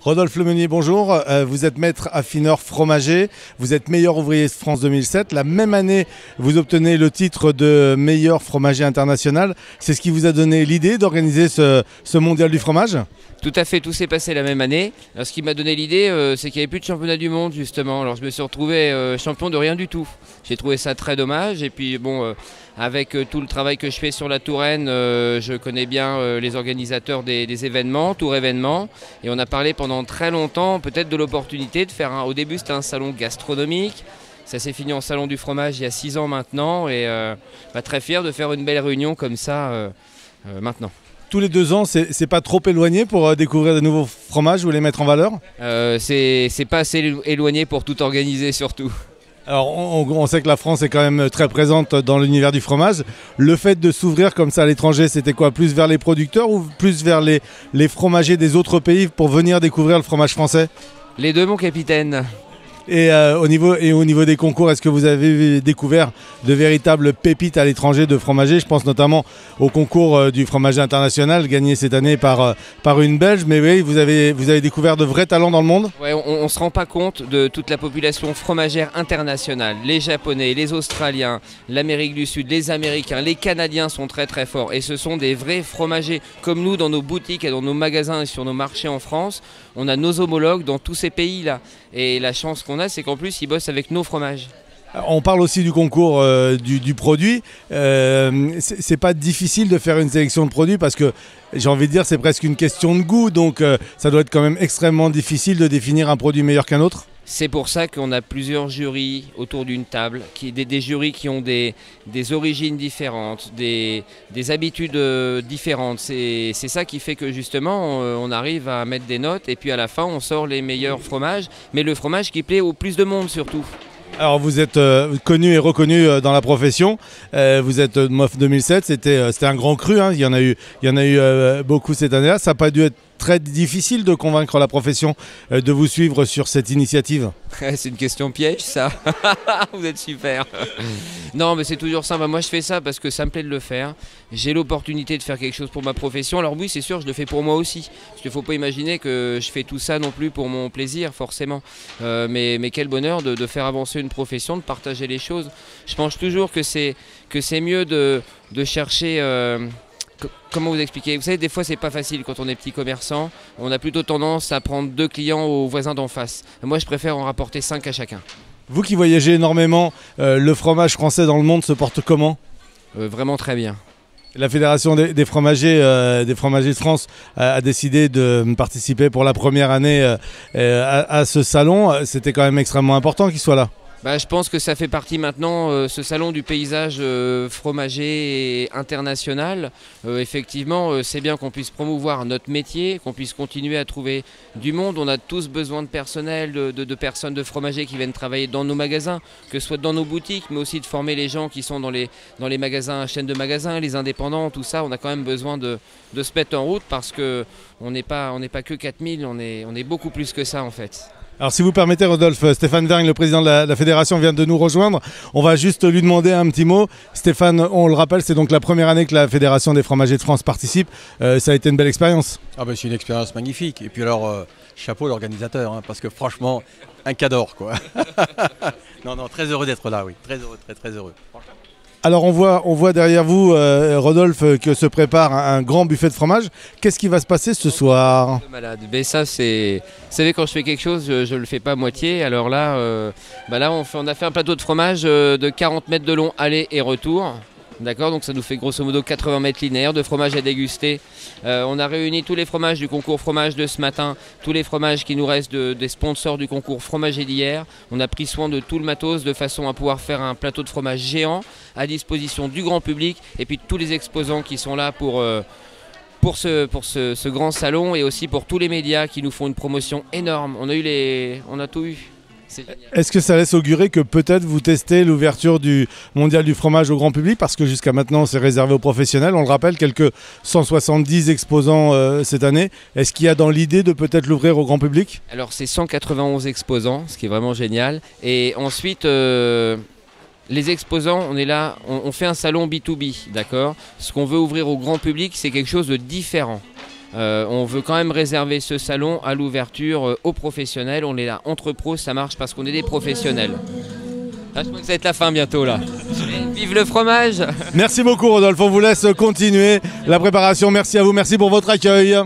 Rodolphe Lemeunier, bonjour. Vous êtes maître affineur fromager, vous êtes meilleur ouvrier de France 2007. La même année, vous obtenez le titre de meilleur fromager international. C'est ce qui vous a donné l'idée d'organiser ce mondial du fromage ? Tout à fait, tout s'est passé la même année. Alors, ce qui m'a donné l'idée, c'est qu'il n'y avait plus de championnat du monde, justement. Alors, je me suis retrouvé champion de rien du tout. J'ai trouvé ça très dommage. Et puis, bon, avec tout le travail que je fais sur la Touraine, je connais bien les organisateurs des événements, Tour Événements. Et on a parlé pendant très longtemps, peut-être de l'opportunité de faire au début, c'était un salon gastronomique. Ça s'est fini en salon du fromage il y a 6 ans maintenant. Et très fier de faire une belle réunion comme ça maintenant. Tous les 2 ans, c'est pas trop éloigné pour découvrir de nouveaux fromages ou les mettre en valeur ? C'est pas assez éloigné pour tout organiser surtout. Alors on sait que la France est quand même très présente dans l'univers du fromage. Le fait de s'ouvrir comme ça à l'étranger, c'était quoi ? Plus vers les producteurs ou plus vers les fromagers des autres pays pour venir découvrir le fromage français ? Les deux, mon capitaine. Et au niveau des concours, est-ce que vous avez découvert de véritables pépites à l'étranger de fromagers ? Je pense notamment au concours du fromager international gagné cette année par une Belge. Mais oui, vous avez découvert de vrais talents dans le monde ? Ouais, on ne se rend pas compte de toute la population fromagère internationale. Les Japonais, les Australiens, l'Amérique du Sud, les Américains, les Canadiens sont très très forts. Et ce sont des vrais fromagers. Comme nous, dans nos boutiques et dans nos magasins et sur nos marchés en France, on a nos homologues dans tous ces pays-là. Et la chance qu'on a, c'est qu'en plus, ils bossent avec nos fromages. On parle aussi du concours du produit. C'est pas difficile de faire une sélection de produits parce que j'ai envie de dire c'est presque une question de goût. Donc ça doit être quand même extrêmement difficile de définir un produit meilleur qu'un autre. C'est pour ça qu'on a plusieurs jurys autour d'une table, des jurys qui ont des origines différentes, des habitudes différentes. C'est ça qui fait que justement on arrive à mettre des notes et puis à la fin on sort les meilleurs fromages, mais le fromage qui plaît au plus de monde surtout. Alors vous êtes connu et reconnu dans la profession, vous êtes MOF 2007, c'était un grand cru, hein. Il y en a eu beaucoup cette année-là. Ça n'a pas dû être très difficile de convaincre la profession de vous suivre sur cette initiative. C'est une question piège ça. Vous êtes super. Non mais c'est toujours simple, moi je fais ça parce que ça me plaît de le faire. J'ai l'opportunité de faire quelque chose pour ma profession. Alors oui c'est sûr je le fais pour moi aussi. Parce qu'il ne faut pas imaginer que je fais tout ça non plus pour mon plaisir forcément. Mais quel bonheur de faire avancer une profession, de partager les choses. Je pense toujours que c'est mieux de chercher... Comment vous expliquer ? Vous savez, des fois, c'est pas facile quand on est petit commerçant. On a plutôt tendance à prendre 2 clients aux voisins d'en face. Moi, je préfère en rapporter 5 à chacun. Vous qui voyagez énormément, le fromage français dans le monde se porte comment ? Vraiment très bien. La Fédération des fromagers de France a décidé de participer pour la première année à ce salon. C'était quand même extrêmement important qu'il soit là. Je pense que ça fait partie maintenant, ce salon du paysage fromager international. Effectivement, c'est bien qu'on puisse promouvoir notre métier, qu'on puisse continuer à trouver du monde. On a tous besoin de personnel, de personnes, de fromagers qui viennent travailler dans nos magasins, que ce soit dans nos boutiques, mais aussi de former les gens qui sont dans les magasins, chaînes de magasins, les indépendants, tout ça. On a quand même besoin de se mettre en route parce qu'on n'est pas que 4000, on est beaucoup plus que ça en fait. Alors si vous permettez Rodolphe, Stéphane Vergne, le président de la fédération, vient de nous rejoindre. On va juste lui demander un petit mot. Stéphane, on le rappelle, c'est donc la première année que la Fédération des fromagers de France participe. Ça a été une belle expérience. C'est une expérience magnifique. Et puis alors, chapeau l'organisateur, hein, parce que franchement, un cadeau quoi. Non, très heureux d'être là, oui. Très heureux, très heureux. Alors on voit derrière vous, Rodolphe, que se prépare un grand buffet de fromage. Qu'est-ce qui va se passer ce soir ? Malade. Mais ça c'est... Vous savez quand je fais quelque chose, je ne le fais pas à moitié. Alors là, on a fait un plateau de fromage de 40 mètres de long aller et retour. D'accord, donc ça nous fait grosso modo 80 mètres linéaires de fromage à déguster. On a réuni tous les fromages du concours fromage de ce matin, tous les fromages qui nous restent des sponsors du concours fromager d'hier. On a pris soin de tout le matos de façon à pouvoir faire un plateau de fromage géant à disposition du grand public et puis tous les exposants qui sont là pour ce grand salon et aussi pour tous les médias qui nous font une promotion énorme. On a tout eu. Est-ce que ça laisse augurer que peut-être vous testez l'ouverture du mondial du fromage au grand public ? Parce que jusqu'à maintenant, c'est réservé aux professionnels. On le rappelle, quelques 170 exposants cette année. Est-ce qu'il y a dans l'idée de peut-être l'ouvrir au grand public ? Alors, c'est 191 exposants, ce qui est vraiment génial. Et ensuite, les exposants, on est là, on fait un salon B2B, d'accord ? Ce qu'on veut ouvrir au grand public, c'est quelque chose de différent. On veut quand même réserver ce salon à l'ouverture aux professionnels. On est là entre pros, ça marche parce qu'on est des professionnels. Là, je crois que ça va être la fin bientôt là. Vive le fromage! Merci beaucoup Rodolphe, on vous laisse continuer la préparation. Merci à vous, merci pour votre accueil.